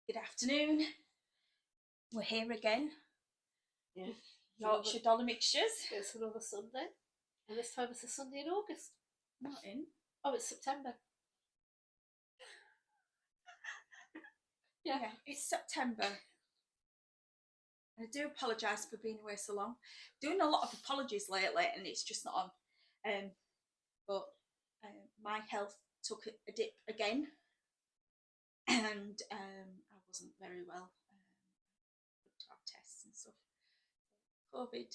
Good afternoon. We're here again. Yeah. Yorkshire Dollar Mixtures. It's another Sunday. And this time it's a Sunday in August. Not in. Oh, it's September. Yeah, it's September. I do apologise for being away so long. Doing a lot of apologies lately and it's just not on. But my health took a dip again. And I wasn't very well. To have tests and stuff. COVID.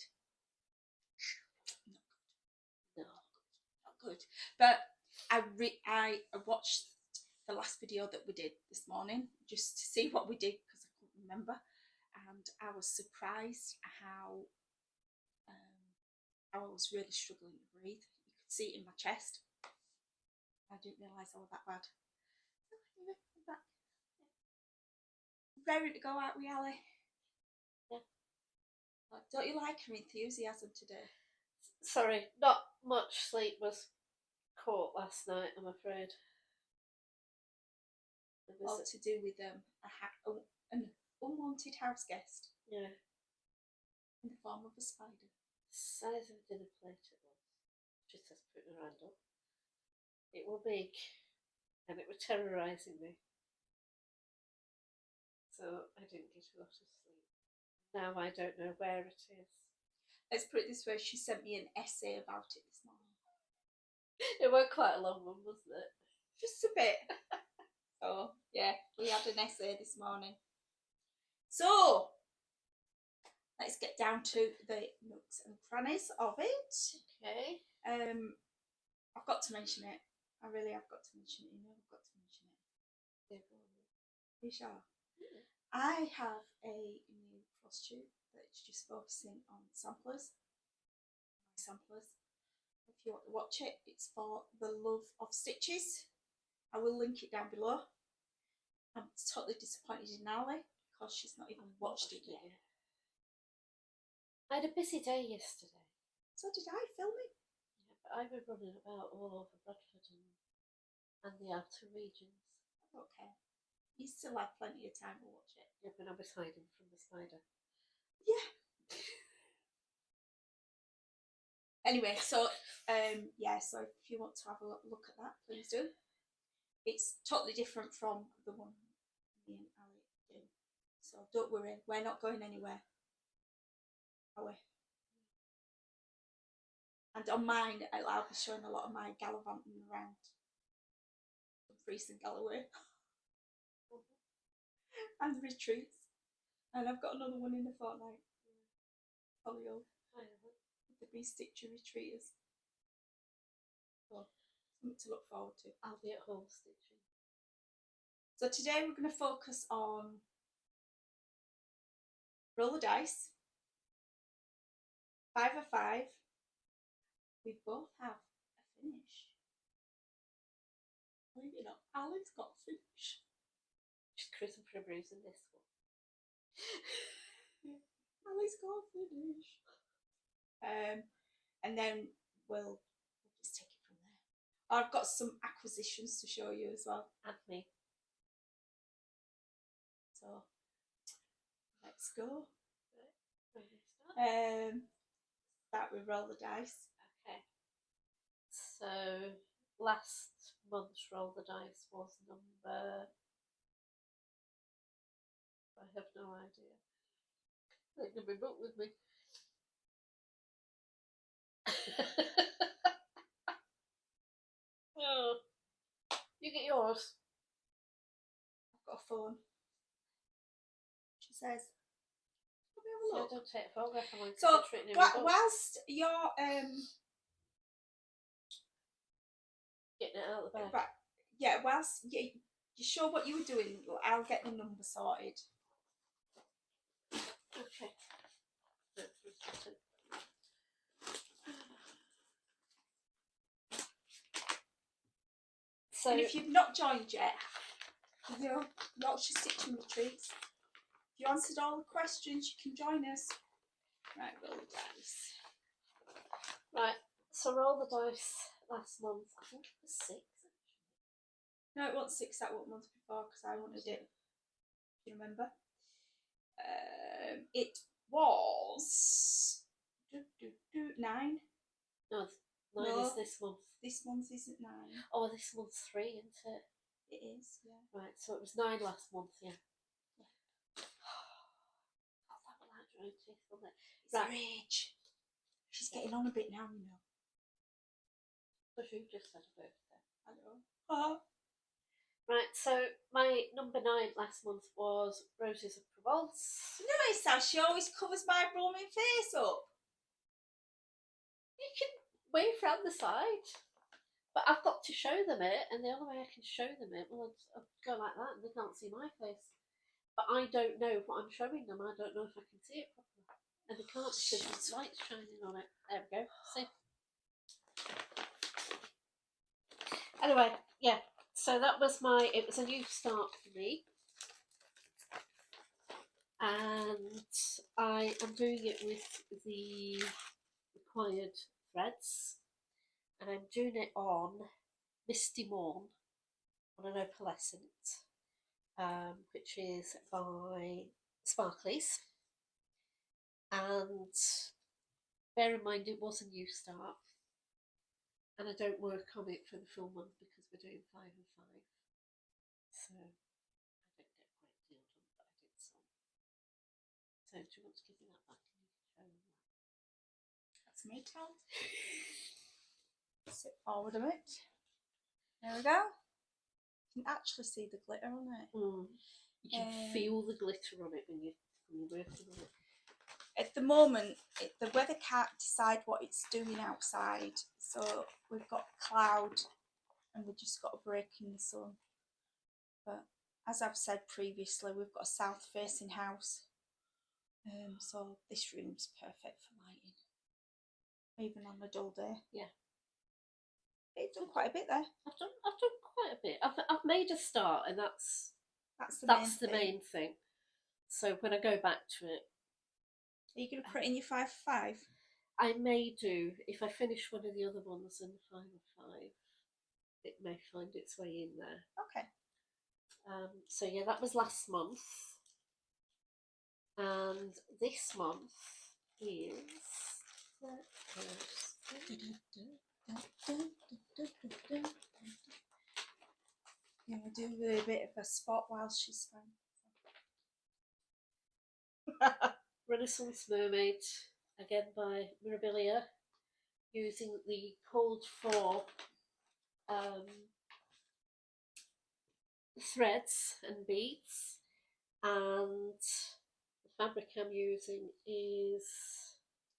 Not good. But I watched the last video that we did this morning just to see what we did because I couldn't remember, and I was surprised how I was really struggling to breathe. You could see it in my chest. I didn't realise I was that bad. Ready to go out with Ally? Yeah. Don't you like her enthusiasm today? Sorry, not much sleep was caught last night, I'm afraid. All to do with an unwanted house guest. Yeah. In the form of a spider. Size of a dinner plate it was. She says putting her hand up. It were big and it were terrorising me. So I didn't get a lot of sleep. Now I don't know where it is. Let's put it this way, she sent me an essay about it this morning. It was quite a long one, wasn't it? Just a bit. So, yeah, we had an essay this morning. So, let's get down to the nooks and crannies of it. Okay. I've got to mention it. I really have got to mention it. You know, I've got to mention it. Yeah, go on. You sure? Yeah. I have a new Flosstube that's just focusing on samplers. Samplers. If you want to watch it, it's for the love of stitches. I will link it down below. I'm totally disappointed in Ally because she's not even watched it yet. I had a busy day yesterday. So did I, filming. Yeah, but I was running about all over Bradford and the outer regions. Okay. You still have plenty of time to watch it. Yeah, but I was hiding from the spider. Yeah. Anyway, so yeah, so if you want to have a look at that, please do. It's totally different from the one me and Ally do. So don't worry, we're not going anywhere. Are we? And on mine, I'll be showing a lot of my gallivanting around Dumfries and Galloway. And retreats. And I've got another one in a fortnight. Folio. The Bee Stitcher Retreaters. So, something to look forward to. I'll be at home stitching. So today we're going to focus on roll the dice. 5 of 5. We both have a finish. Believe it or not, Ally's got a finish. She's cruising for a bruise in this one. Ally's got a finish. And then we'll just take it from there. I've got some acquisitions to show you as well. And me. So let's go. Right. Start with roll the dice. Okay. So last month's roll the dice was number. I have no idea. I can be booked with me. Oh, you get yours. I've got a phone. She says. So I don't take a photograph. So whilst you're getting it out of the bag. Right, yeah, whilst you show what you were doing, I'll get the number sorted. Okay. So, and if you've not joined yet, you know, Yorkshire Stitching Retreats, if you answered all the questions, you can join us. Right, roll the dice. Right, so roll the dice last month. I think it was 6. No, it wasn't 6, that was month before because I wanted it Do you remember? It was 9. No, 9 No. is this month. This month isn't 9. Oh, this month's 3, isn't it? It is, yeah. Right, so it was 9 last month, yeah. Oh, that was like drawing teeth, wasn't it? It's her age. She's getting on a bit now, you know. Because you just had a birthday. I know. Right, so my number 9 last month was Roses of Provence. Nice how she always covers my blooming face up. You can wave round the side. But I've got to show them it, and the only way I can show them it, well, I'll go like that and they can't see my face. But I don't know what I'm showing them. I don't know if I can see it properly. And they can't because the light's shining on it. There we go. See? Anyway, yeah. So that was it was a new start for me. And I am doing it with the required threads. And I'm doing it on Misty Morn on an opalescent, which is by Sparklies. And bear in mind it was a new start, and I don't work on it for the full month because we're doing 5 and 5, so I don't get quite a deal done, but I did some. So do you want to give me that back and you can show them that? That's me, child. Sit forward a bit. There we go. You can actually see the glitter on it. You can feel the glitter on it when you're working on it. At the moment, the weather can't decide what it's doing outside, so we've got cloud and we've just got a break in the sun. But as I've said previously, we've got a south-facing house, so this room's perfect for lighting, even on a dull day. Yeah. You've done quite a bit there. I've done quite a bit. I've made a start, and that's the main thing. So when I go back to it, are you going to put it in your 5 for 5? I may do. If I finish one of the other ones in 5 and 5, it may find its way in there. Okay. So yeah, that was last month, and this month is Yeah, we'll do a bit of a spot while she's fine. Renaissance Mermaid, again by Mirabilia, using the Cold 4 threads and beads, and the fabric I'm using is,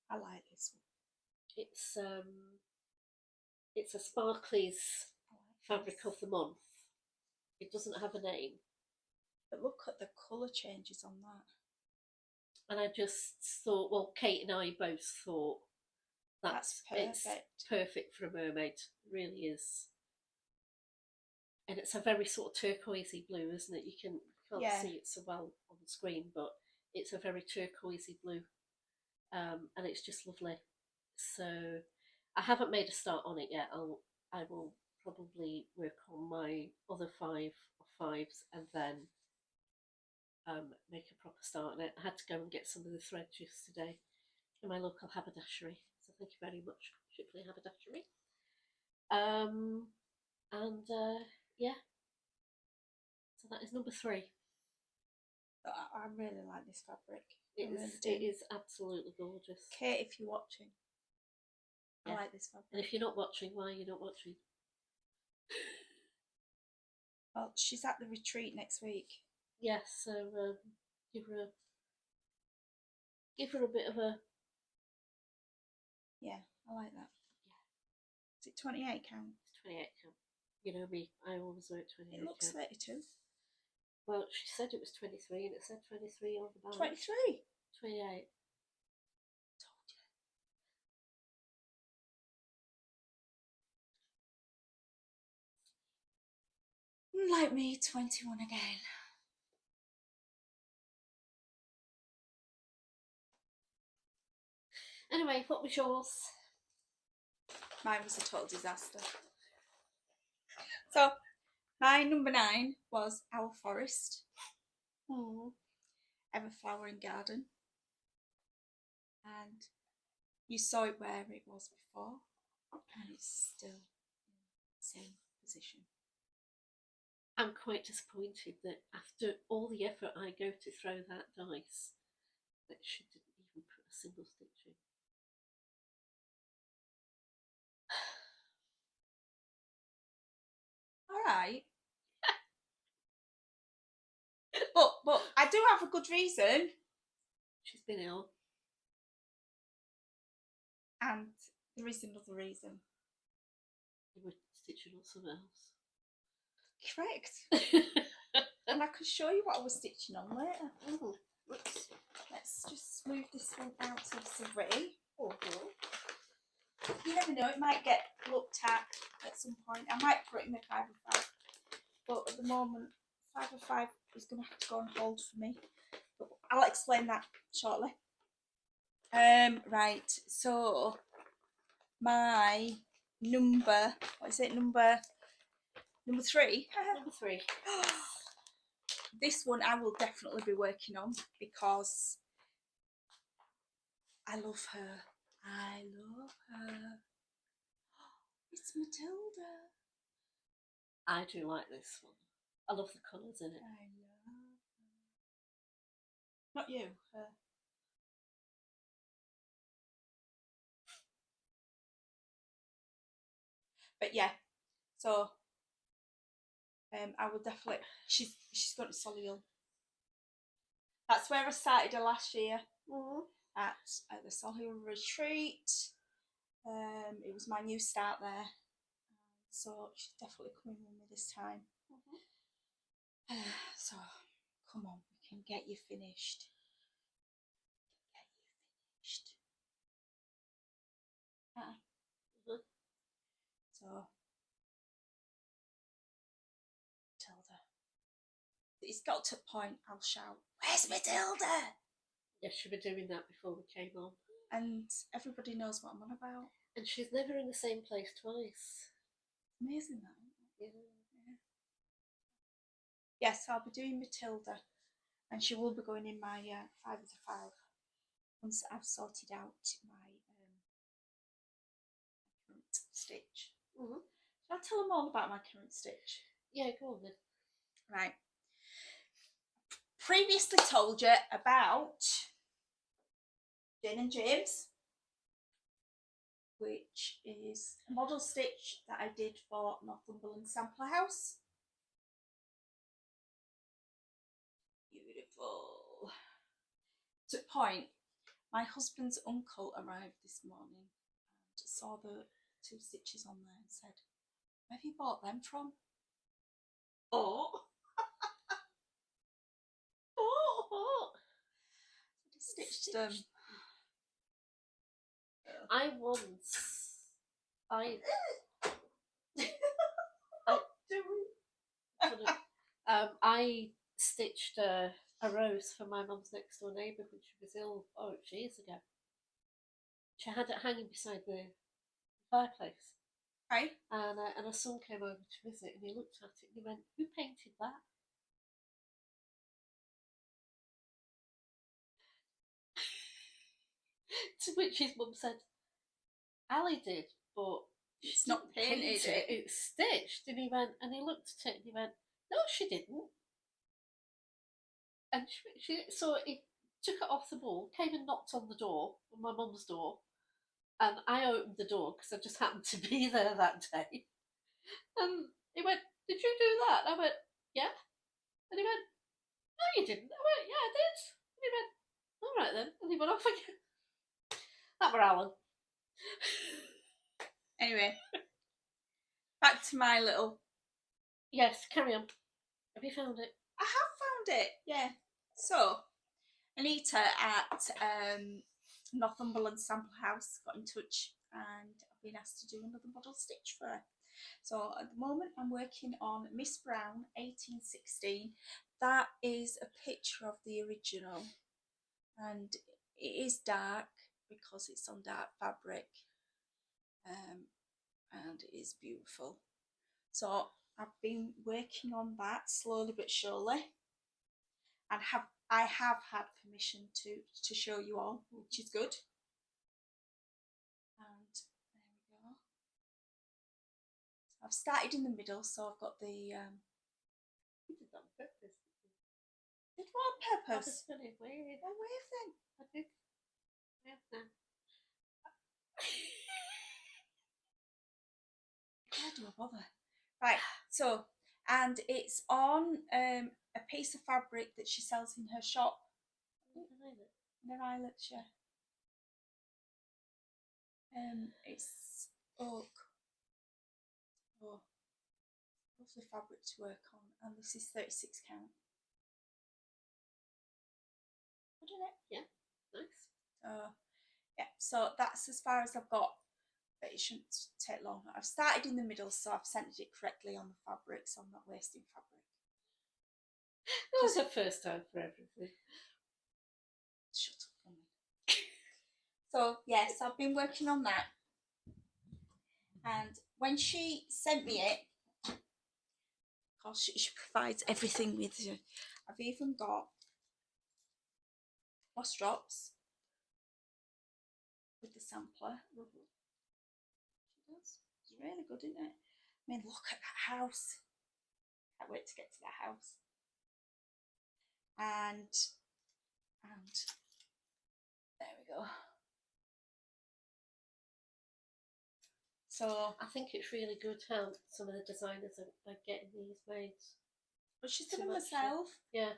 I like this one. It's a Sparklies fabric of the month. It doesn't have a name. But look at the colour changes on that. And I just thought, well, Kate and I both thought that's perfect. It's perfect for a mermaid. It really is. And it's a very sort of turquoisey blue, isn't it? You can't see it so well on the screen, but it's a very turquoisey blue. And it's just lovely. So I haven't made a start on it yet. I will probably work on my other 5 of 5s and then make a proper start on it. I had to go and get some of the thread yesterday in my local haberdashery, so thank you very much, Shipley Haberdashery. Yeah, so that is number 3. I really like this fabric. It is absolutely gorgeous. Kate, if you're watching, I like this fabric. And if you're not watching, why are you not watching? Well, she's at the retreat next week. Yes, so give her a bit of a. Yeah, I like that. Yeah. Is it 28 count? It's 28 count. You know me, I always work 28 It looks count. 32. Well, she said it was 23 and it said 23 on the balance. 23? 28. Told you. Like me, 21 again. Anyway, what was yours? Mine was a total disaster. So, my number 9 was Our Forest. Mm. I have a flowering garden, and you saw it where it was before, and it's still in the same position. I'm quite disappointed that after all the effort I go to throw that dice, that she didn't even put a single stitch in. All right. But I do have a good reason. She's been ill. And there is another reason. You were stitching on something else. Correct. And I can show you what I was stitching on later. Oh, Let's just smooth this one out so it's ready. You never know, it might get looked at some point. I might put it in the 5 of 5. But at the moment, 5 of 5 is going to have to go on hold for me. But I'll explain that shortly. Right, so my number, what is it, number 3? Number 3. This one I will definitely be working on because I love her. I love her. It's Matilda. I do like this one. I love the colours in it. I love her. Not you, her. But yeah, so I will definitely. She's got to Solihull. That's where I started her last year at the Solihull retreat. It was my new start there, so she's definitely coming with me this time. So come on, we can get you finished. So Matilda. It's got to a point I'll shout, "Where's Matilda?" Yes, she was doing that before we came on. And everybody knows what I'm on about. And she's never in the same place twice. Amazing that. Yeah. Yes, I'll be doing Matilda, and she will be going in my 5 of 5 once I've sorted out my current stitch. Shall I tell them all about my current stitch? Yeah, go on then. Right. Previously told you about Jane and James, which is a model stitch that I did for Northumberland Sampler House. Beautiful. To a point, my husband's uncle arrived this morning and saw the 2 stitches on there and said, "Where have you bought them from?" Oh. Stitched them. I stitched a rose for my mum's next door neighbour when she was ill years ago. She had it hanging beside the fireplace. Right. And a son came over to visit and he looked at it and he went, "Who painted that?" To which his mum said, "Ally did, but it's not painted. It's stitched." And he went, and he looked at it and he went, "No, she didn't." And so he took it off the wall, came and knocked on the door, on my mum's door, and I opened the door because I just happened to be there that day. And he went, "Did you do that?" And I went, "Yeah." And he went, "No, you didn't." I went, "Yeah, I did." And he went, "All right then." And he went off again. That were Alan. Anyway, back to my little. Yes, carry on. Have you found it? I have found it, yeah. So, Anita at Northumberland Sample House got in touch and I've been asked to do another model stitch for her. So at the moment I'm working on Miss Brown 1816. That is a picture of the original and it is dark because it's on dark fabric and it is beautiful. So I've been working on that slowly but surely. and I have had permission to show you all, which is good. And there we go. I've started in the middle, so I've got the You did that on purpose. did what on I was purpose? going to wave. Well, wave then. I did. Wave then. Why do I bother? Right, so, and it's on a piece of fabric that she sells in her shop. In her eyelets, yeah. It's oak. Oh, lovely fabric to work on, and this is 36 count. Isn't it? Yeah, nice. Yeah, so that's as far as I've got, but it shouldn't take long. I've started in the middle, so I've centered it correctly on the fabric, so I'm not wasting fabric. That was the first time for everything. Shut up for me. So yes, I've been working on that, and when she sent me it, because she provides everything with you, I've even got floss drops with the sampler. She does. It's really good, isn't it? I mean, look at that house. Can't wait to get to that house. And there we go. So I think it's really good how some of the designers are getting these made. but she's done them herself. Yeah.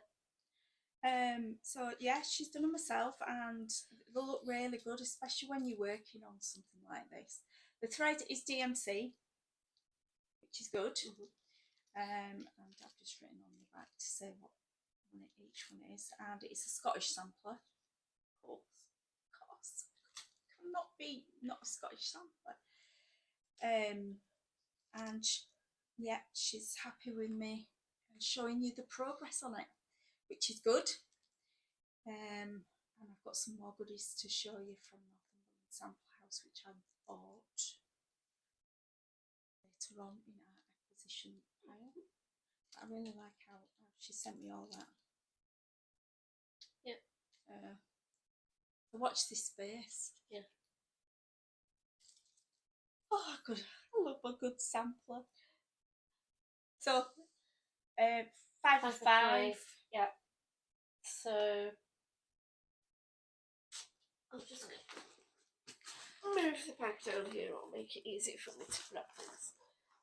So yeah, she's done them herself, and they'll look really good, especially when you're working on something like this. The thread is DMC, which is good. And I've just written on the back to say what one each one is, and it's a Scottish sampler. Of course, cannot be not a Scottish sampler. And yeah, she's happy with me and showing you the progress on it, which is good. And I've got some more goodies to show you from Northumberland Sample House, which I bought later on in our acquisition pile. I really like how she sent me all that. Yeah. Watch this space. Yeah. Oh, good. I love a good sampler. So, 5 of 5. Yeah. So, I'm just going to move the bag down here. I'll make it easy for me to grab things.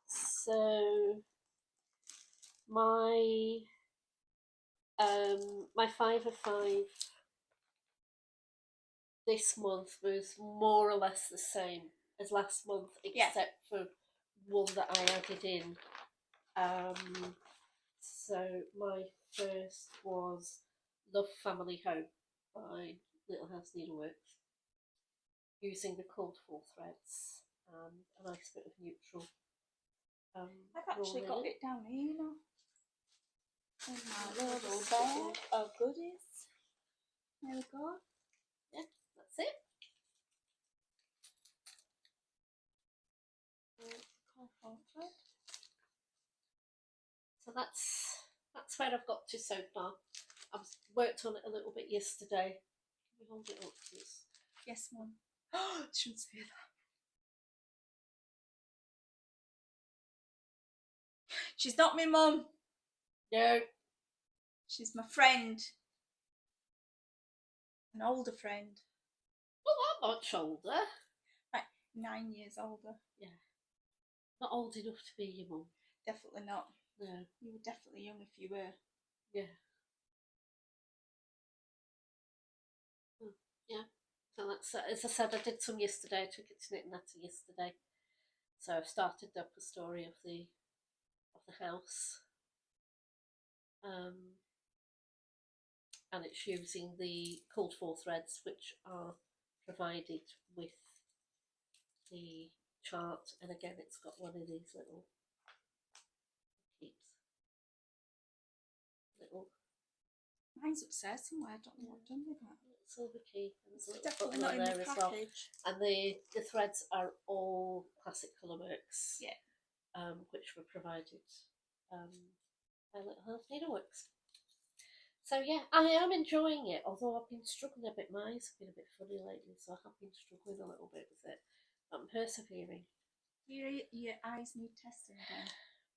So, my 5 of 5 this month was more or less the same as last month, except for one that I added in. So my first was Love Family Home by Little House Needleworks, using the cold full threads and a nice bit of neutral. I've actually got it down here, you know. And my little set bag of goodies. There we go. Yeah, that's it. So that's where I've got to so far. I've worked on it a little bit yesterday. Can we hold it up, please? Yes, Mum. Oh, I shouldn't say that. She's not my mum. No. She's my friend. An older friend. Well, not much older. Right, 9 years older. Yeah. Not old enough to be your mum. Definitely not. No. You were definitely young if you were. Yeah. Yeah. So that's, as I said, I did some yesterday. I took it to Knit and Natter yesterday. So I've started up a story of the house. And it's using the cold full threads, which are provided with the chart, and again it's got one of these little keeps. Mine's upstairs somewhere. I don't know what I've done with that. Silver key. And It's definitely not in the package. well. And the threads are all classic colourworks. Yeah. Which were provided by Little House Needleworks. So yeah, I am enjoying it, although I've been struggling a bit. My eyes have been a bit funny lately, so I have been struggling a little bit with it. But I'm persevering. Your eyes need testing again.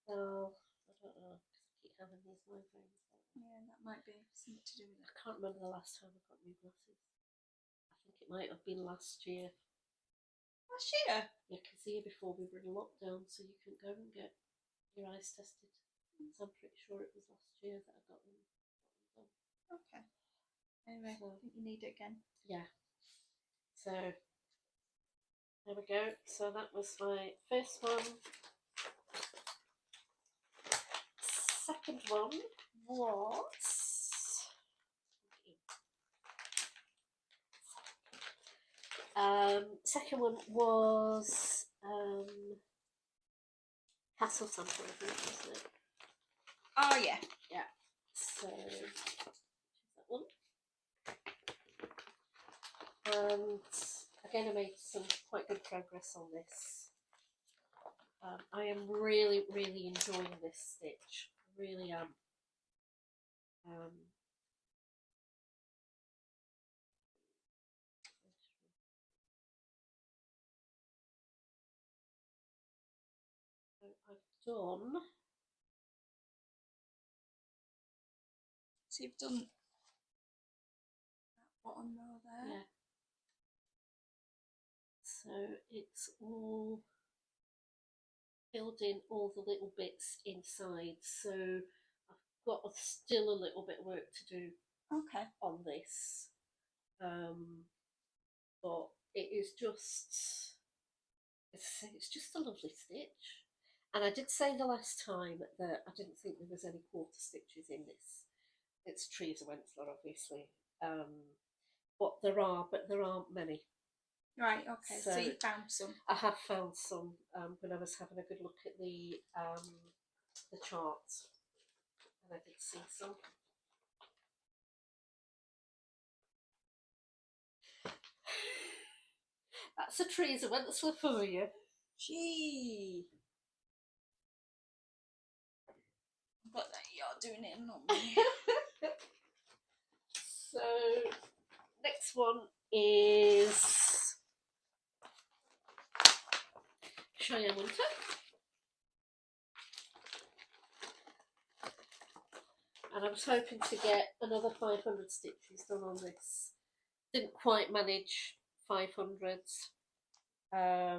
Well, I don't know, because I keep having these migraines. Yeah, that might be something to do with I it. can't remember the last time I got new glasses. I think it might have been last year. Last year? Yeah, because the year before we were in lockdown, so you couldn't go and get your eyes tested. So I'm pretty sure it was last year that I got them done. Okay. Anyway, So, I think you need it again. yeah. So there we go. So that was my first one. Second one was second one was Castle Santa, I think, wasn't it? Oh yeah. Yeah. So that one. And again, I made some quite good progress on this. I am really, really enjoying this stitch. I really am. I've done. So you've done that bottom row there. Yeah. So it's all filled in all the little bits inside. So I've got still a little bit of work to do Okay. on this. But it is just, it's just a lovely stitch. And I did say the last time that I didn't think there was any quarter stitches in this. It's trees of wencesla, obviously. But there aren't many. Right, okay. So you found some. I have found some when I was having a good look at the chart, and I did see some. That's a trees of wencesla for you. Gee. But you're doing it, not me. So next one is Cheyenne Winter. And I was hoping to get another 500 stitches done on this. Didn't quite manage 500s. I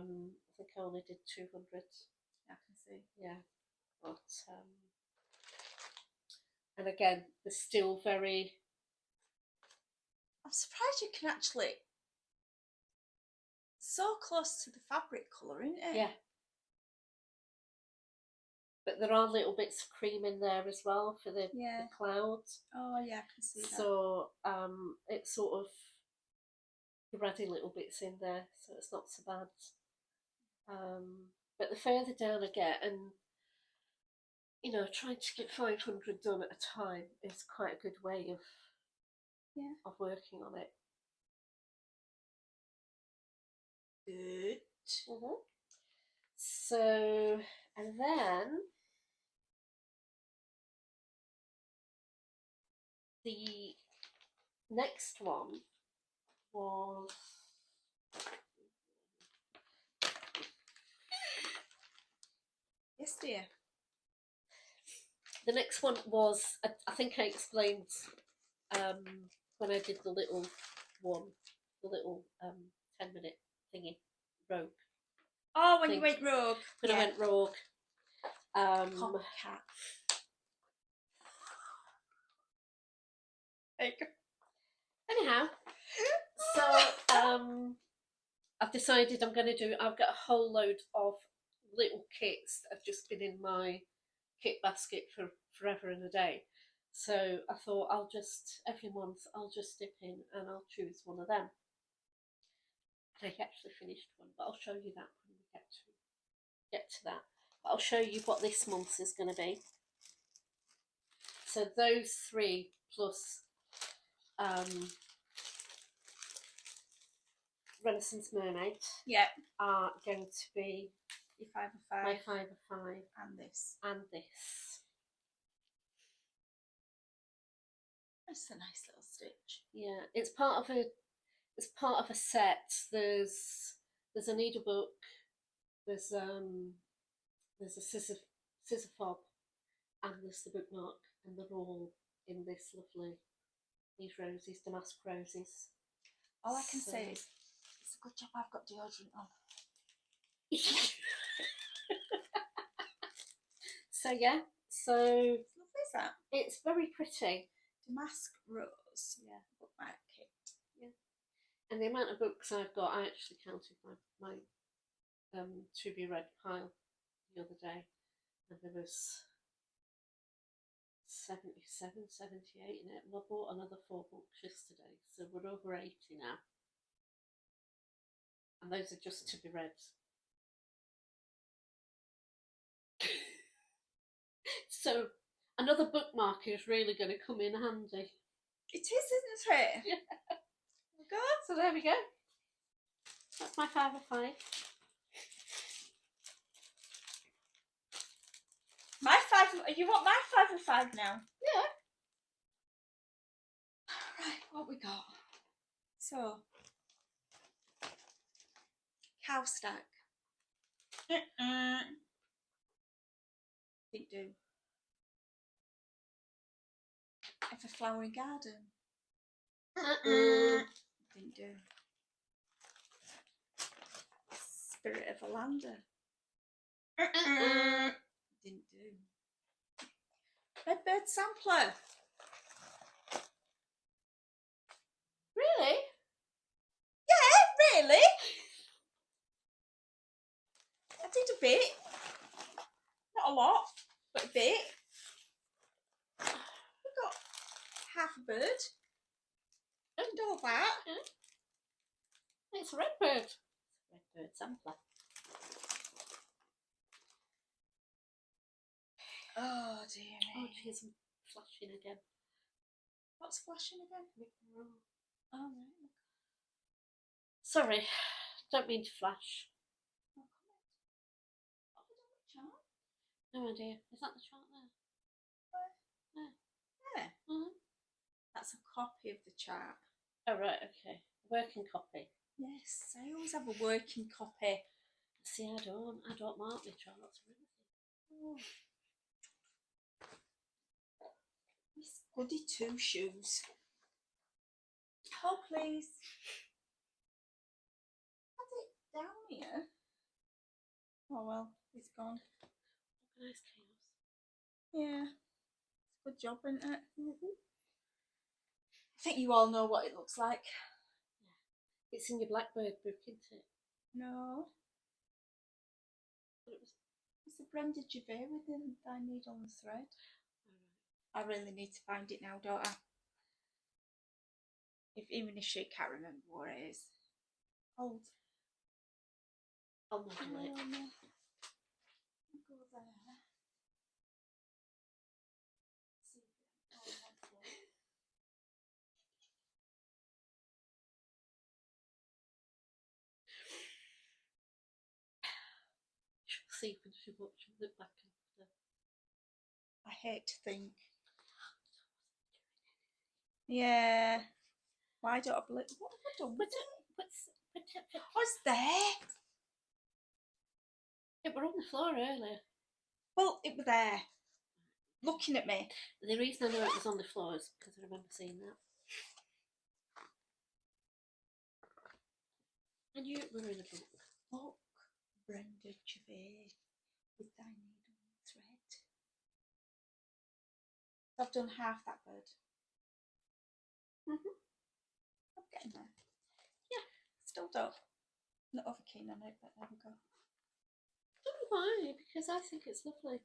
think I only did 200. I can see. Yeah. But, and again, they're still very... I'm surprised you can actually... So close to the fabric colour, isn't it? Yeah. But there are little bits of cream in there as well for the clouds. Oh yeah, I can see that. So it's sort of, you're adding little bits in there, so it's not so bad. But the further down I get, and you know, trying to get 500 done at a time is quite a good way of working on it. Good. So, and then the next one was Yes, dear. the next one was I think I explained when I did the little one, the little 10-minute thingy, rogue. Oh, when you went rogue. When I went rogue. Copycat. Anyhow, so I've decided I've got a whole load of little kits that have just been in my kit basket for forever and a day. So I thought every month I'll just dip in and I'll choose one of them. And I actually finished one, but I'll show you that when we get to that. But I'll show you what this month's is going to be. So those three plus Renaissance Mermaid are going to be your 5 of 5, my 5 of 5, and this. And this. That's a nice little stitch. Yeah, it's part of a set. There's a needle book. There's a scissor fob, and there's the bookmark, and they're all in this lovely these roses, damask roses. All I can say is it's a good job I've got deodorant on. So yeah, so What is that? it's very pretty. Damask rose. Yeah, Bookmark kit. yeah. And the amount of books I've got, I actually counted my to be read pile the other day, and there was 77, 78 in it. And I bought another 4 books yesterday, so we're over 80 now. And those are just to be read. So another bookmark is really going to come in handy. It is, isn't it? Yeah. Good. So there we go. That's my 5 of 5. My 5. You want my 5 of 5 now? Yeah. Right, what we got? So, cow stack. Didn't do. Of a flowering garden. Didn't do. Spirit of a lander. Didn't do. Redbird sampler. Really? Yeah, really? I did a bit. Not a lot, but a bit. We got half a bird. And all that. Yeah. It's a redbird. Redbird sampler. Oh dear me. Oh, geez, I'm flashing again. What's flashing again? Oh, right. Sorry, don't mean to flash. No comment. What was on the chart? No idea. Is that the chart there? Yeah. Mm-hmm. That's a copy of the chart. Oh, right, okay. Working copy. Yes, I always have a working copy. See, I don't mark my charts or anything. Oh. Miss Goody Two Shoes. Oh, please. Has it down here? Oh, well, it's gone. Organised chaos. Yeah. It's a good job, isn't it? I think you all know what it looks like. Yeah. It's in your Blackbird book, isn't it? No. But it was... It's a Brenda Gervais with the Thy Needle and Thread. I really need to find it now, don't I? Even if she can't remember what it is. Old. I'll model it. Go there. See when she watches it back after. I hate to think. Yeah. Why don't I believe? What have I done with it? What's there? It were on the floor earlier. Well, it was there. Looking at me. The reason I know it was on the floor is because I remember seeing that. I knew it were in a book. Look, Brenda Gervais with Thy Needle and Thread. I've done half that bird. I'm getting there. Yeah, still don't. Not over keen on it, but there we go. I don't know why, because I think it's lovely.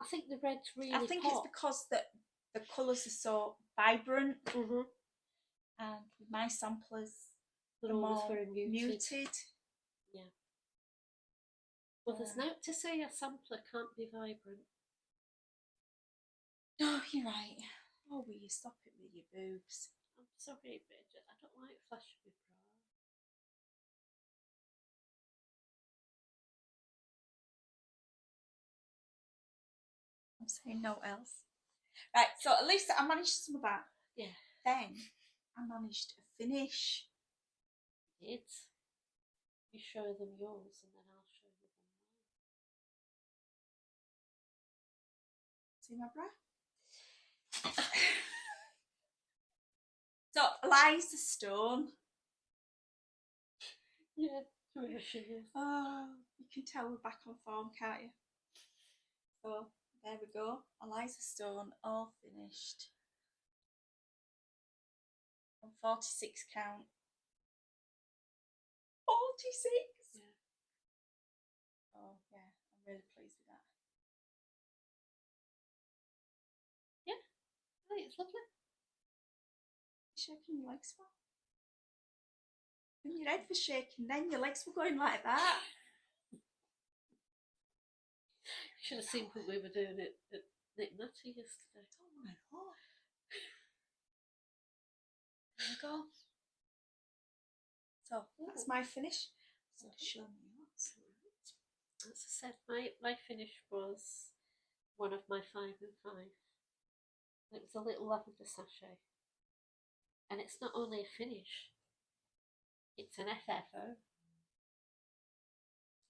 I think the red's really I think pop. it's because the colours are so vibrant, and with my samplers, they're always very muted. Yeah. Well, there's no to say a sampler can't be vibrant. No, you're right. Oh, will you stop it with your boobs? I'm sorry, but I don't like flash with bra. I'm saying no else. Right, so at least I managed some of that. Yeah. Then I managed to finish. It's. You show them yours and then I'll show them mine. See my bra? So Eliza Stone. Yeah, where she is. Oh, you can tell we're back on form, can't you? So there we go. Eliza Stone, all finished. On 46 count. 46? Yeah. Oh yeah, I'm really pleased with that. Yeah, I think it's lovely. Shaking your legs for? When your head was shaking, then your legs were going like that. You should have seen what we were doing at Nick Natty yesterday. Oh my god. There we go. So that's my finish. So show me yours. As I said, my finish was one of my 5 and 5. It was a little lavender sachet. And it's not only a finish, it's an FFO.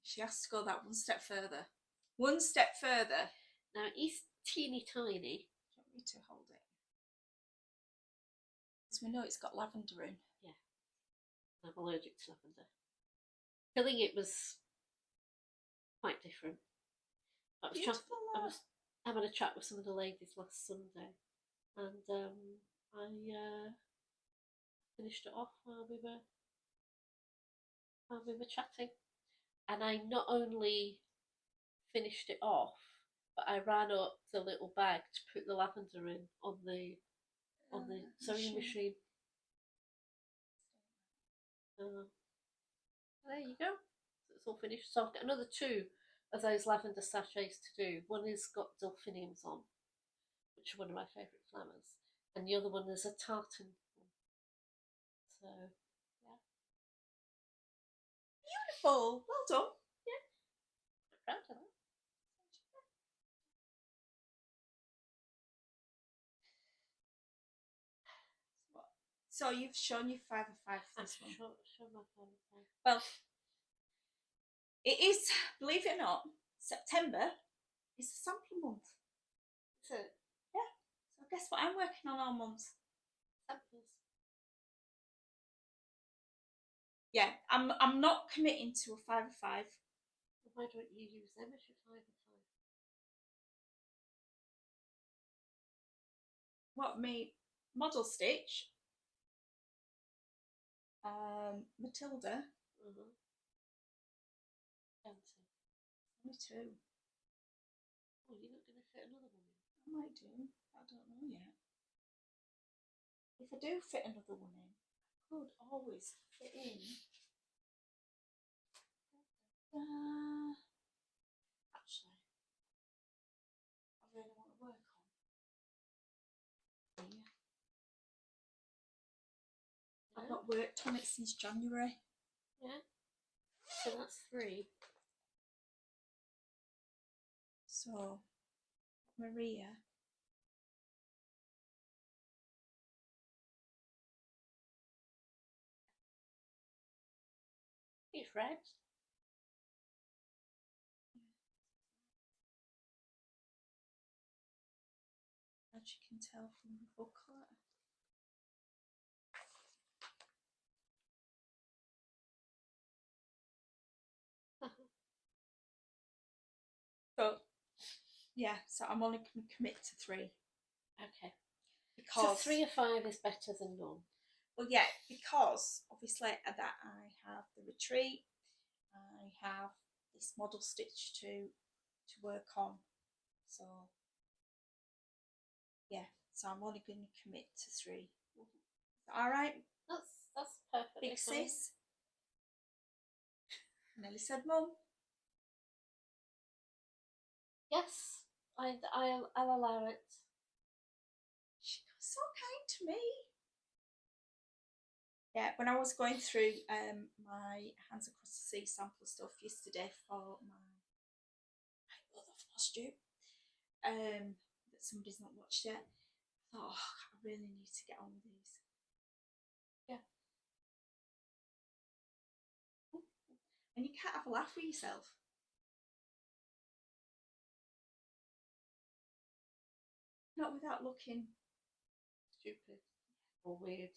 She has to go that one step further. One step further. Now it's teeny tiny. Do you want me to hold it? Because we know it's got lavender in. Yeah. I'm allergic to lavender. Feeling it was quite different. I was having a chat with some of the ladies last Sunday, and I finished it off while we were chatting, and I not only finished it off, but I ran up the little bag to put the lavender in on the sewing machine. There you go. So it's all finished. So I've got another 2 of those lavender sachets to do. One has got delphiniums on, which are one of my favourite flowers, and the other one is a tartan one. So yeah, beautiful. Well done. Yeah, I'm proud of that. So you've shown your 5 and 5 for this one. Show my 5 and 5. Well, it is, believe it or not, September is the sampler month. Is it? Yeah. So guess what I'm working on all months? Samples. Yeah, I'm not committing to a 5 and 5. Why don't you use them as your 5 and 5? What, me model stitch? Matilda. Mm-hmm. Me too. Oh, you're not going to fit another one in? I might do. I don't know yet. If I do fit another one in, I could always fit in. Actually, I really want to work on. Yeah. I've not worked on it since January. Yeah. So that's 3. So, Maria. It's red. As you can tell from the booklet. So, yeah, so I'm only going to commit to 3. Okay. Because so 3 or 5 is better than none. Well, yeah, because obviously that I have the retreat, I have this model stitch to work on. So, yeah, so I'm only going to commit to 3. Is that all right? That's perfect. Big sis. Nelly said, Mum. Yes, I'll allow it. She was so kind to me. Yeah, when I was going through my Hands Across the Sea sample stuff yesterday for my other Flosstube, that somebody's not watched yet. I thought, oh, I really need to get on with these. Yeah. And you can't have a laugh with yourself. Not without looking Stupid or weird.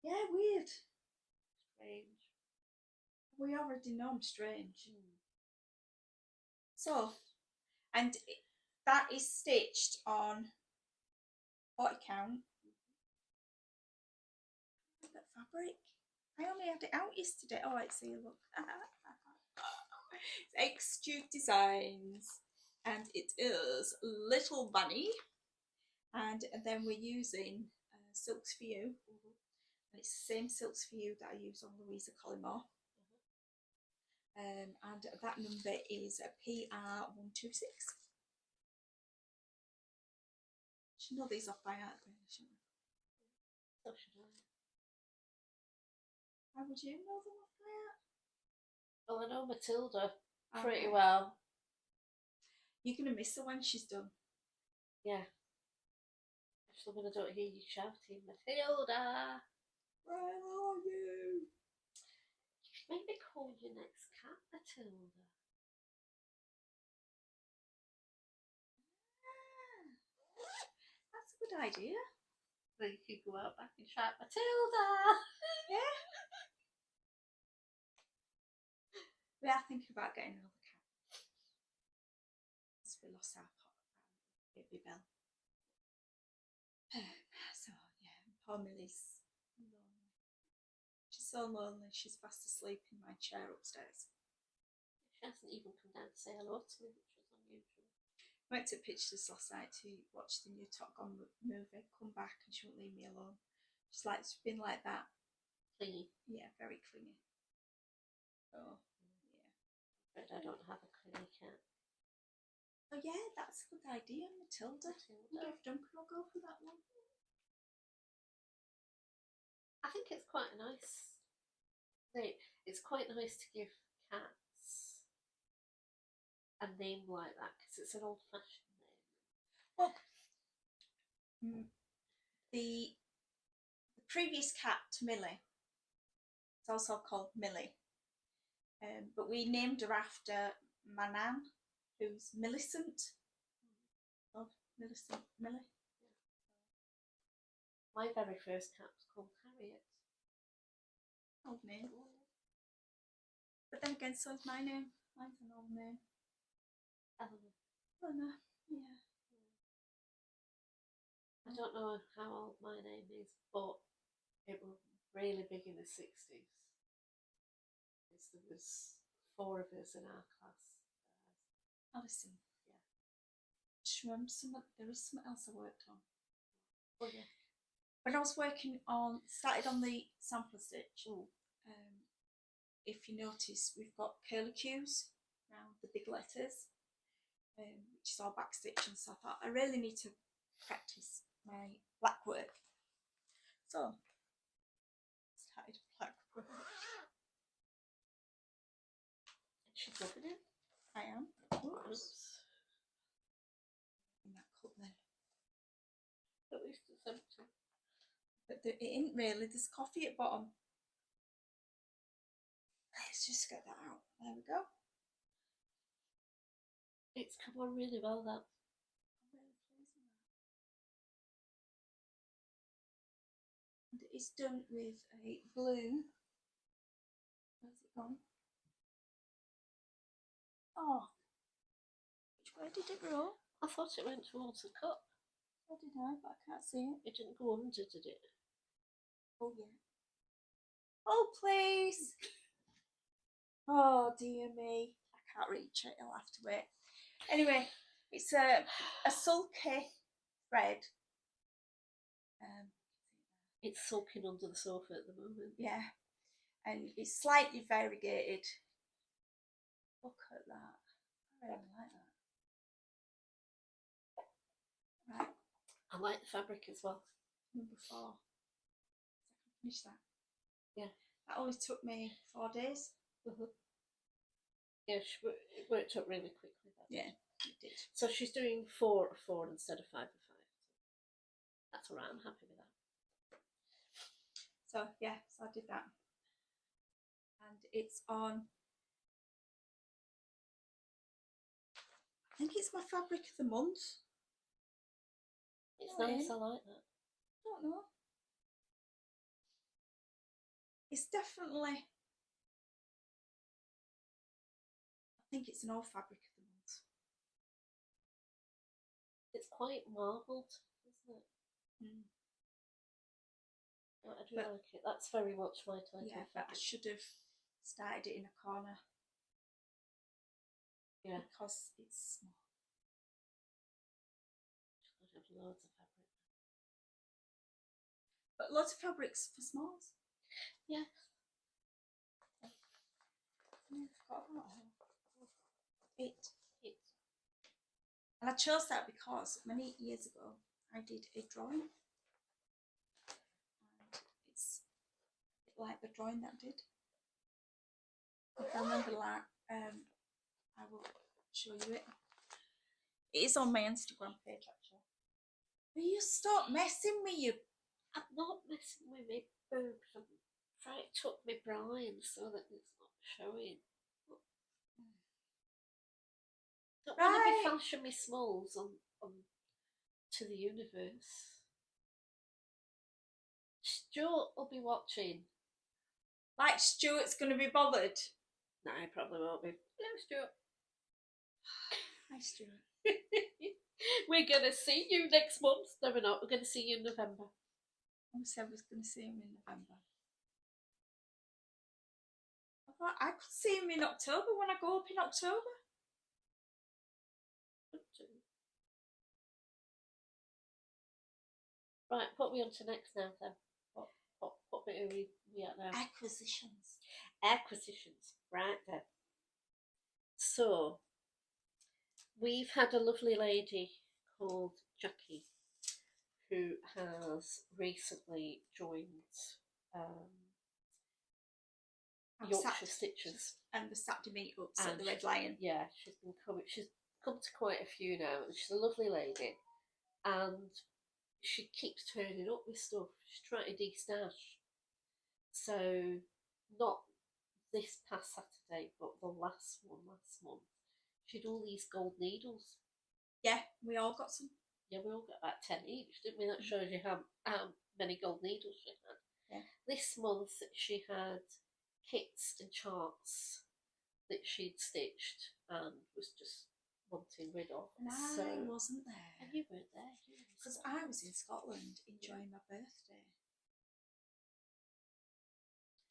Yeah, weird. Strange. We already know I'm strange. So, and that is stitched on 40 count. That fabric. I only had it out yesterday. Oh, right, see, look. It's X-Tube Designs, and it is Little Bunny. And then we're using Silks for You. And it's the same Silks for You that I use on Louisa Collymore. And that number is PR126. Should know these off by heart, shouldn't I? So should I. How would you know them off by heart? Well, I know Matilda pretty Okay. well. You're going to miss her when she's done. Yeah. Especially when I don't hear you shouting, Matilda! Where are you? You should maybe call your next cat Matilda. That's a good idea. Then you could go out back and shout, Matilda! Yeah. We are thinking about getting another cat. Because we lost our baby Belle. So, yeah, poor Millie's lonely. She's so lonely, she's fast asleep in my chair upstairs. She hasn't even come down to say hello to me, which was unusual. I went to Pictures last night to watch the new Top Gun movie, come back and she won't leave me alone. She's been like that. Clingy. Yeah, very clingy. Oh, yeah. But I don't have a clingy cat. Oh yeah, that's a good idea, Matilda. I wonder if Duncan will go for that one. I think it's quite a nice thing. It's quite nice to give cats a name like that because it's an old-fashioned name. Well, the previous cat to Millie is also called Millie, but we named her after my nan, who's Millicent. Oh, Millicent, Millie. My very first cat was called Harriet. Old name. But then again, so is my name. Mine's an old name. Eleanor. Eleanor, yeah. I don't know how old my name is, but it was really big in the 60s. There was 4 of us in our class. Alison. Yeah. Just remember there is something else I worked on. Oh yeah. When I was started on the sampler stitch, if you notice, we've got curlicues around the big letters, which is all back stitch, and so I thought I really need to practice my black work. So, started black work. She's loving it. I am. Oops. In that cup then. At least it's empty. But it ain't really, there's coffee at bottom. Let's just get that out. There we go. It's come on really well, that. I'm really pleased with that. And it's done with a blue. Where's it gone? Oh, which way did it go? I thought it went towards the cup. So did I, but I can't see it. It didn't go under, did it? Oh yeah. Oh please. Oh dear me. I can't reach it, I'll have to wait. Anyway, it's a sulky thread. It's sulking under the sofa at the moment. Yeah. And it's slightly variegated. Look at that. I really like that. Right. I like the fabric as well. Number 4. So I can finish that. Yeah. That only took me 4 days. Yeah, it worked up really quickly. Yeah. it did. So she's doing 4 of 4 instead of 5 of 5. That's alright, I'm happy with that. So yeah, so I did that. And it's on, I think it's my fabric of the month. It's nice, I like that. I don't know. It's definitely, I think it's an old fabric of the month. It's quite marbled, isn't it? Mm. I do like it. That's very much my type Yeah, of but I fabric. should have started it in a corner. Yeah. Because it's small. Should have loads of fabric. But lots of fabrics for smalls. Yeah. I forgot about her. It. And I chose that because many years ago I did a drawing. And it's like the drawing that I did. If I remember, like, I will show you it. It is on my Instagram page actually. Will you stop messing with you? I'm not messing with my boobs. I'm trying to tuck my bra in so that it's not showing. Don't want to be flashing my smalls on to the universe. Stuart will be watching. Like Stuart's going to be bothered? No, I probably won't be. Hello, Stuart. Hi, Stuart. We're going to see you next month. No, we're not. We're going to see you in November. I said I was going to see him in November. I thought I could see him in October when I go up in October. Right, what are we on to next now then? What bit are we at now? Acquisitions. Acquisitions, right then. So, we've had a lovely lady called Jackie who has recently joined Yorkshire Stitches. And the Saturday meetups at the Red Lion. Yeah, she's come to quite a few now, and she's a lovely lady. And she keeps turning up with stuff. She's trying to de-stash. So, not this past Saturday, but the last month, she'd all these gold needles. Yeah, we all got some. Yeah, we all got about 10 each, didn't we? That shows you how many gold needles she had. Yeah. This month she had kits and charts that she'd stitched and was just wanting rid of. And I wasn't there. And you weren't there. Because I was in Scotland enjoying my birthday.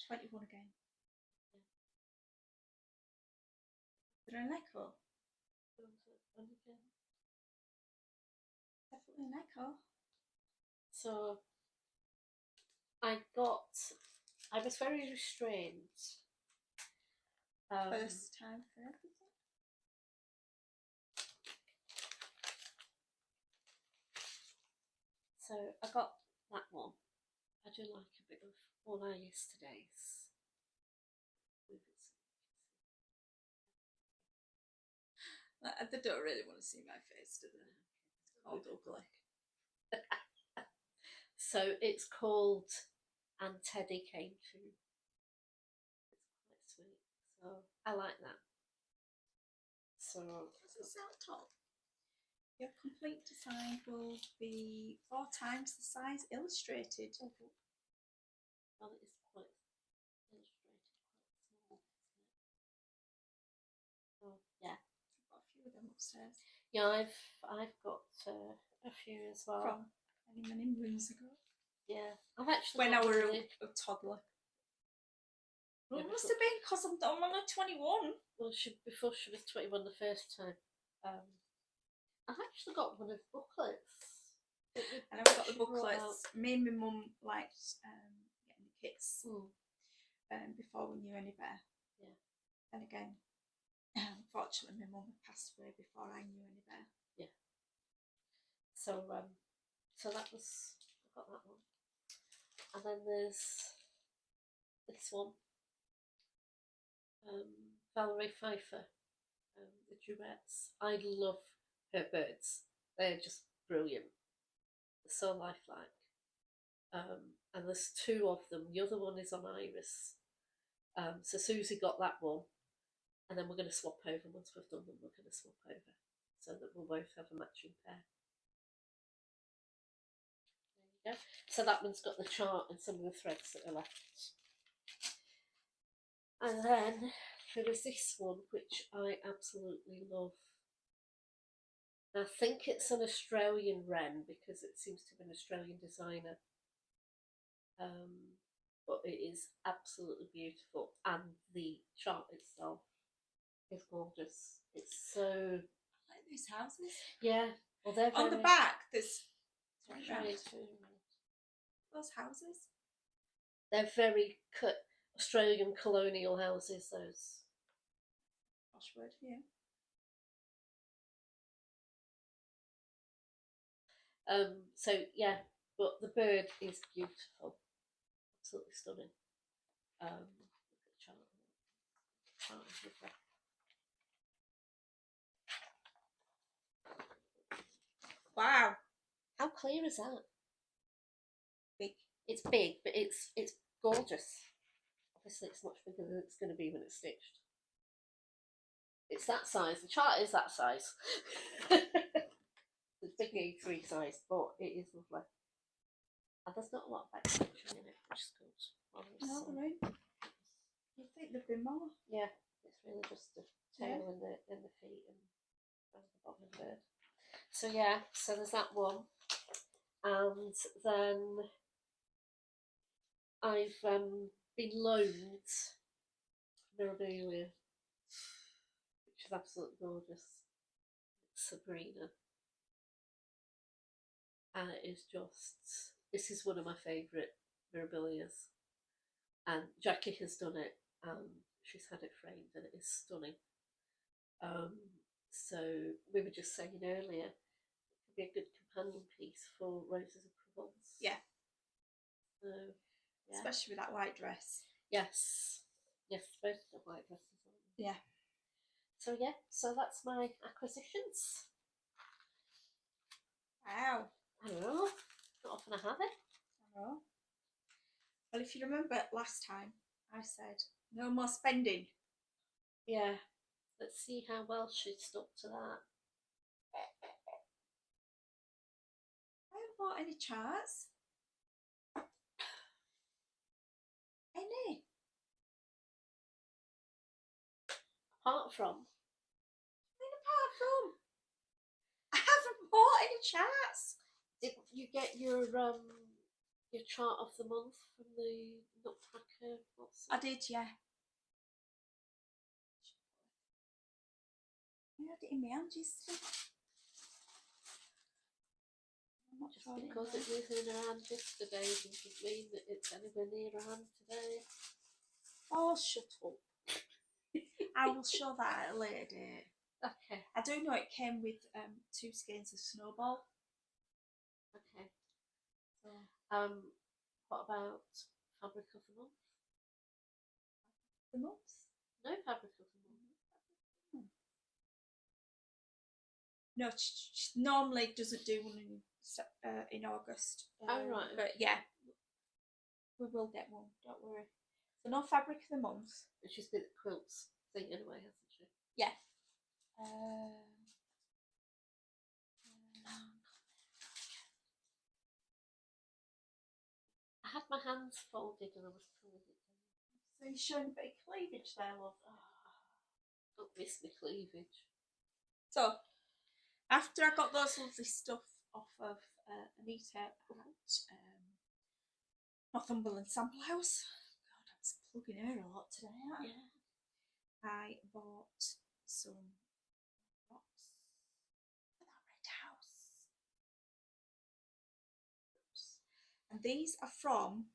21 again. Yeah. Is there an echo? Definitely an echo. So I was very restrained. First time for everything. So I got that one. I do like a bit of All Our Yesterdays. They don't really want to see my face, do they? It's called ugly. So it's called And Teddy Came Too. It's quite sweet. So I like that. So does it sound top? Your complete design will be 4 times the size illustrated. Well, it is quite illustrated, quite small, isn't it? Oh, yeah. I've got a few of them upstairs. Yeah, I've got a few as well. From many moons ago. Yeah, I've actually when I were a toddler. Well, it must have been because I'm only 21. Well, before she was 21 the first time. I've actually got one of the booklets. And I've got the booklets. Me and my mum liked getting the kits before we knew any better. Yeah. And again, unfortunately, my mum passed away before I knew any better. Yeah. So that was, I got that one. And then there's this one. Valerie Pfeiffer. the duets. I love her birds. They're just brilliant. They're so lifelike. And there's two of them. The other one is on Iris. So Susie got that one, and then we're going to swap over. Once we've done them, we're going to swap over so that we'll both have a matching pair. There you go. So that one's got the chart and some of the threads that are left. And then there was this one, which I absolutely love. I think it's an Australian wren because it seems to be an Australian designer. But it is absolutely beautiful, and the chart itself is gorgeous. It's so... I like these houses. Yeah. Well, they're on the back, there's those houses. They're very Australian colonial houses, those. Posh word for you. So yeah, but the bird is beautiful, absolutely stunning. Look at the chart. Wow, how clear is that? Big. It's big, but it's gorgeous. Obviously, it's much bigger than it's going to be when it's stitched. It's that size. The chart is that size. It's big A3 size, but it is lovely. And there's not a lot of back stitching in it, which is good. No, there ain't. You think there'd be more? Yeah, it's really just the tail and the feet and the bottom of the bird. So yeah, so there's that one, and then I've been loaned Mirabilia, which is absolutely gorgeous. It's Sabrina, and it is just, this is one of my favourite Mirabilias, and Jackie has done it, and she's had it framed, and it is stunning. So we were just saying earlier, it could be a good companion piece for Roses of Provence. Yeah. So, yeah. Especially with that white dress. Yes. Yes, both the white dresses on. Yeah. So yeah, so that's my acquisitions. Wow. I don't know. Not often I have it. I know. Well, if you remember last time, I said no more spending. Yeah. Let's see how well she stuck to that. I haven't bought any charts. Any. Apart from, I haven't bought any charts. did you get your chart of the month from the Nutcracker? I did, yeah. I had it in my hand yesterday. I'm not Just sure because it was in her hand yesterday doesn't mean that it's anywhere near her hand today. Oh, shut up. I will show that at a later date. Okay. I do know it came with 2 skeins of Snowball. Okay. So, what about fabric of the month? the month? No fabric of the month. No, she normally doesn't do one in August. Oh right. But yeah, we will get one. Don't worry. So no fabric of the month. And she's been at the quilts thing anyway, hasn't she? Yeah. I had my hands folded and I was pulling it down. So you're showing a bit of cleavage there, love. Don't miss my cleavage. So after I got those lovely stuff off of Anita at Northumberland Sample House. God, I'm just plugging her a lot today, aren't I? Yeah. I bought some rocks for that red house. And these are from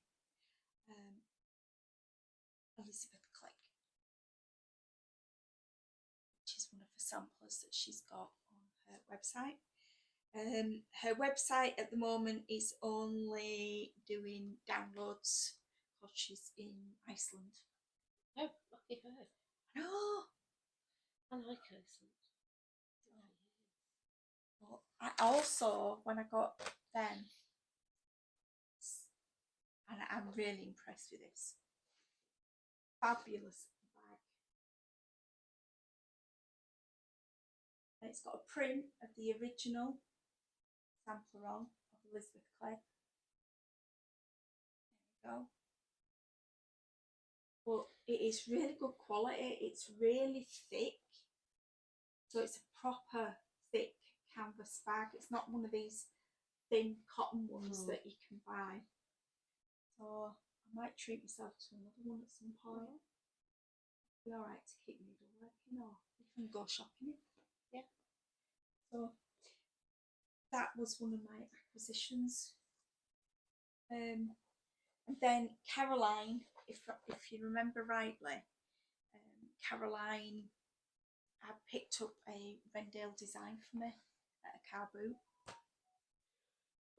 Elizabeth Click, which is one of the samplers that she's got on her website. Her website at the moment is only doing downloads because she's in Iceland. Oh, lucky her. No, I like accents. But I also, when I got them, and I'm really impressed with this, fabulous bag. And it's got a print of the original sampler on of Elizabeth Clay. There you go. But it is really good quality. It's really thick. So it's a proper thick canvas bag. It's not one of these thin cotton ones that you can buy. So I might treat myself to another one at some point. It'd be alright to keep needleworking, or we can go shopping. Yeah. So that was one of my acquisitions. And then Caroline, if you remember rightly, Caroline had picked up a Vendale design for me at a car boot.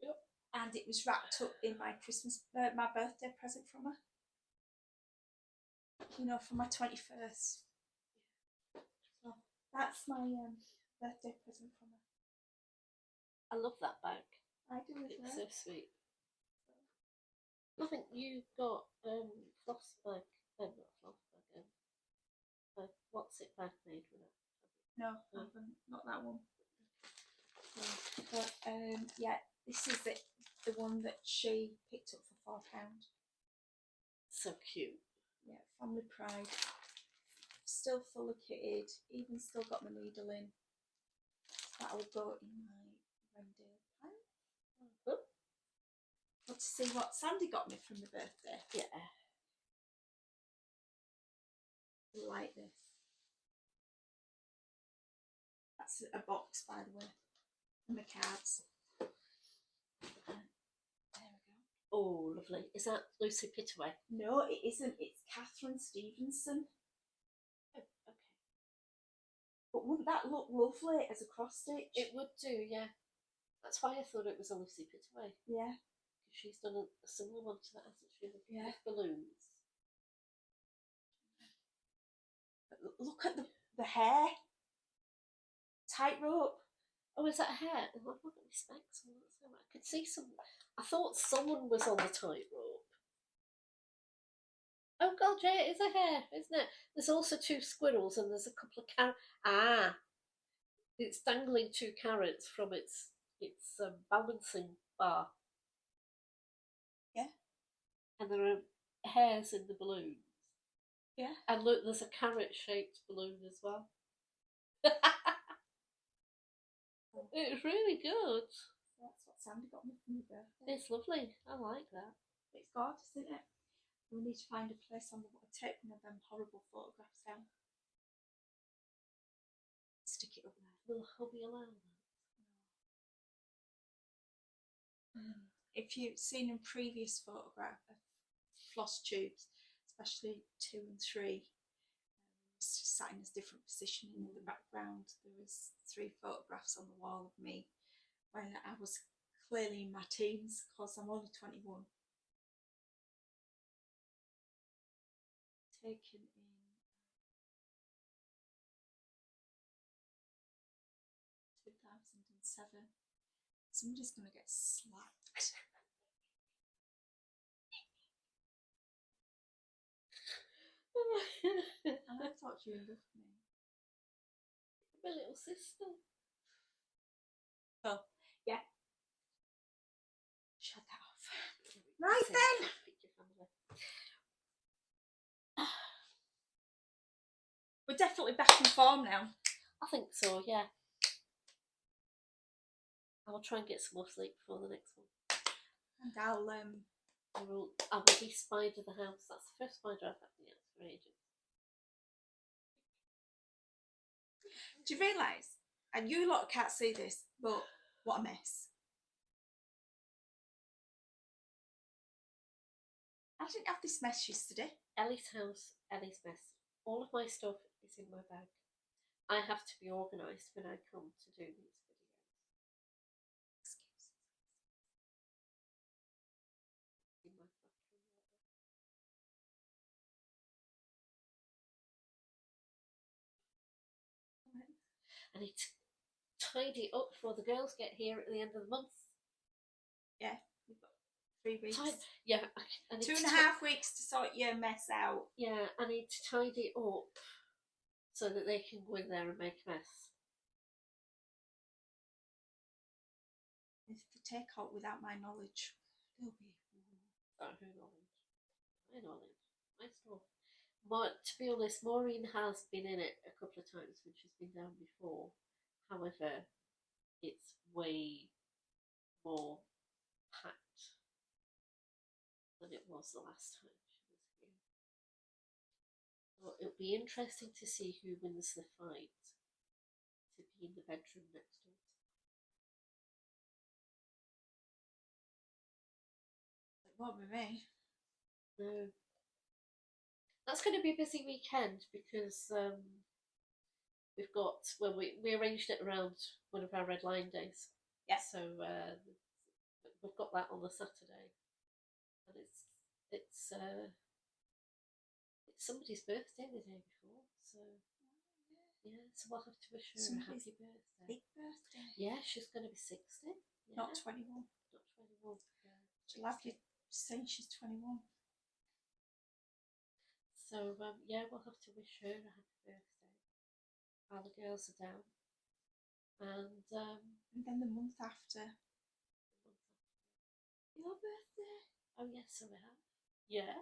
Yep. And it was wrapped up in my my birthday present from her. You know, for my 21st. So that's my birthday present from her. I love that bag. I do as It's well. so sweet. I think you got Flosstube Back, not Flosstube Back, what's it bag made with it? No, I haven't. Not that one. No. But yeah, this is the one that she picked up for £4. So cute. Yeah, family pride. Still fully kitted. Even still got my needle in. That will go in my Vendale pan. Got to see what Sandy got me from the birthday. Yeah. Like this. That's a box, by the way. And the cards. There we go. Oh, lovely. Is that Lucy Pittaway? No, it isn't. It's Catherine Stevenson. Oh, okay. But wouldn't that look lovely as a cross stitch? It would do, yeah. That's why I thought it was a Lucy Pittaway. Yeah. Because she's done a similar one to that, hasn't she? Yeah. With balloons. But look at the hair. Tightrope. Oh, is that hair? Oh, I've got my specs on. So I could see some. I thought someone was on the tightrope. Oh God, yeah, it is a hare, isn't it? There's also 2 squirrels and there's a couple of carrots. It's dangling 2 carrots from its balancing bar. Yeah. And there are hares in the balloons. Yeah. And look, there's a carrot-shaped balloon as well. It's really good. That's what Sandy got me from the birthday. It's lovely. I like that. It's gorgeous, isn't it? We need to find a place on the water. Take one of them horrible photographs down. Stick it up there. Will hubby allow that? If you've seen in previous photographs of floss tubes, especially 2 and 3, sat in a different position in the background. There was 3 photographs on the wall of me when I was clearly in my teens, because I'm only 21. Taken in 2007. Somebody's going to get slapped. And I thought you loved me. My little sister. Oh, yeah. Shut that off. Right then. We're definitely back in form now. I think so, yeah. I'll try and get some more sleep before the next one. And I'll I will be Spider the house. That's the first spider I've had in the house for ages. do you realise, and you lot can't see this, but what a mess. I didn't have this mess yesterday. Ellie's house, Ellie's mess. All of my stuff is in my bag. I have to be organised when I come to do these I need to tidy up before the girls get here at the end of the month. Yeah, we've got 3 weeks. Yeah, I need 2.5 weeks to sort your mess out. Yeah, I need to tidy up so that they can go in there and make a mess. If they take out without my knowledge, they'll be. Her knowledge. My stuff. To be honest, Maureen has been in it a couple of times when she's been down before. However, it's way more packed than it was the last time she was here. So it'll be interesting to see who wins the fight to be in the bedroom next door. It won't be me. No. That's going to be a busy weekend because we've got, well, we arranged it around one of our red line days. Yeah. So we've got that on the Saturday, and it's somebody's birthday the day before, so yeah, so we'll have to wish her a happy birthday. Big birthday. Yeah, she's going to be 60. Yeah. Not 21. Not 21. Yeah. She'll have you saying she's 21. So yeah, we'll have to wish her a happy birthday while the girls are down, and then the month after. Your birthday. Oh yes, so we have. Yeah.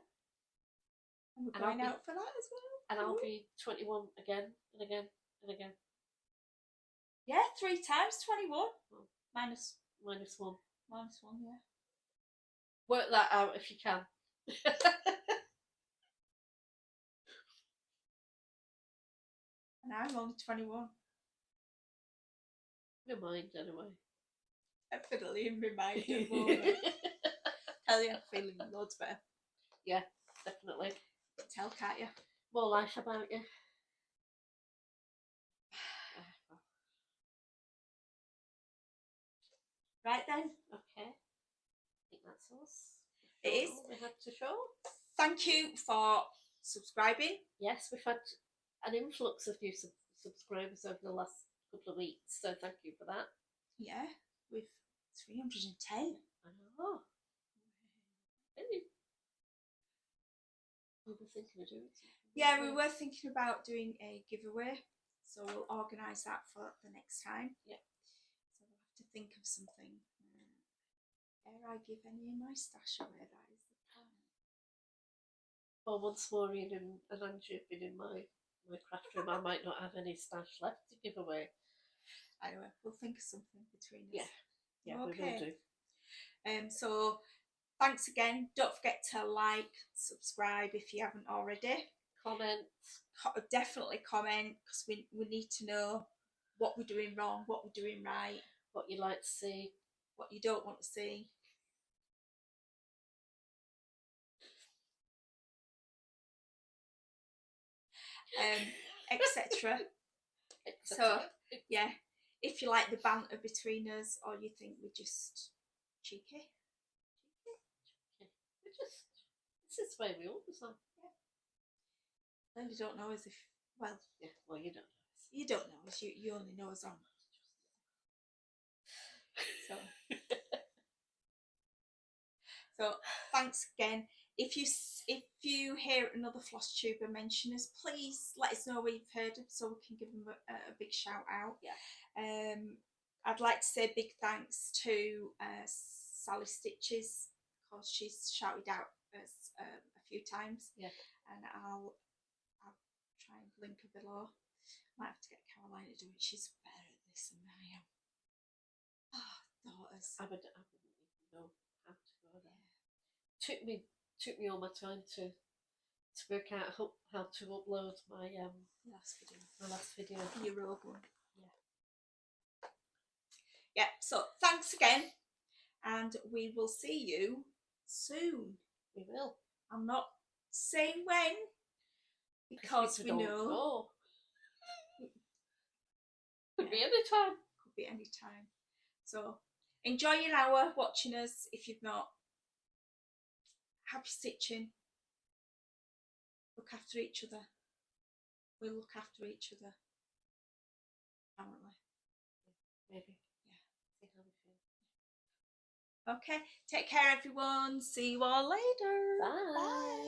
And we're going out for that as well. And I'll be 21 again and again and again. Yeah, 3 times 21. Oh. Minus 1. Minus 1, yeah. Work that out if you can. And I'm only 21. Never mind, anyway. Definitely in my mind at the moment. Tell you, I'm feeling loads better. Yeah, definitely. Tell, can't you? More life about you. Right then. Okay. I think that's us. It is. We had to show. Thank you for subscribing. Yes, we've had an influx of new subscribers over the last couple of weeks, so thank you for that. Yeah, with 310. I know. Really? We were thinking of doing something. Yeah, we were thinking about doing a giveaway, so we'll organise that for the next time. Yeah. So we'll have to think of something. Dare I give any of my stash away? That is the plan. Well, once Maureen and Angie have been in my craft room, I might not have any stash left to give away. Anyway, we'll think of something between us. Yeah, okay. We will do. So thanks again. Don't forget to like, subscribe if you haven't already. Comment. Definitely comment, because we need to know what we're doing wrong, what we're doing right, what you like to see, what you don't want to see. Etc. So yeah, if you like the banter between us, or you think we're just cheeky. It's this way we always are. Yeah. Well, you don't know us if, well, yeah, well, you don't know us. You don't know us, you only know us on. So thanks again. If you hear another Flosstuber mention us, please let us know where you've heard them, so we can give them a big shout out. Yeah. I'd like to say big thanks to Sally Stitches, because she's shouted out us a few times. Yeah. And I'll try and link her below. Might have to get Caroline to do it. She's better at this than I am. Oh, daughters. I wouldn't even know how to go there. Took me all my time to work out how to upload my last video. Your rogue one. Yeah. Yeah, so thanks again, and we will see you soon. We will. I'm not saying when, because we know. Could be any time. Could be any time. So enjoy your hour watching us. If you've not, happy stitching. Look after each other. We'll look after each other. Apparently. Maybe. Yeah. See how we feel. Okay. Take care, everyone. See you all later. Bye. Bye.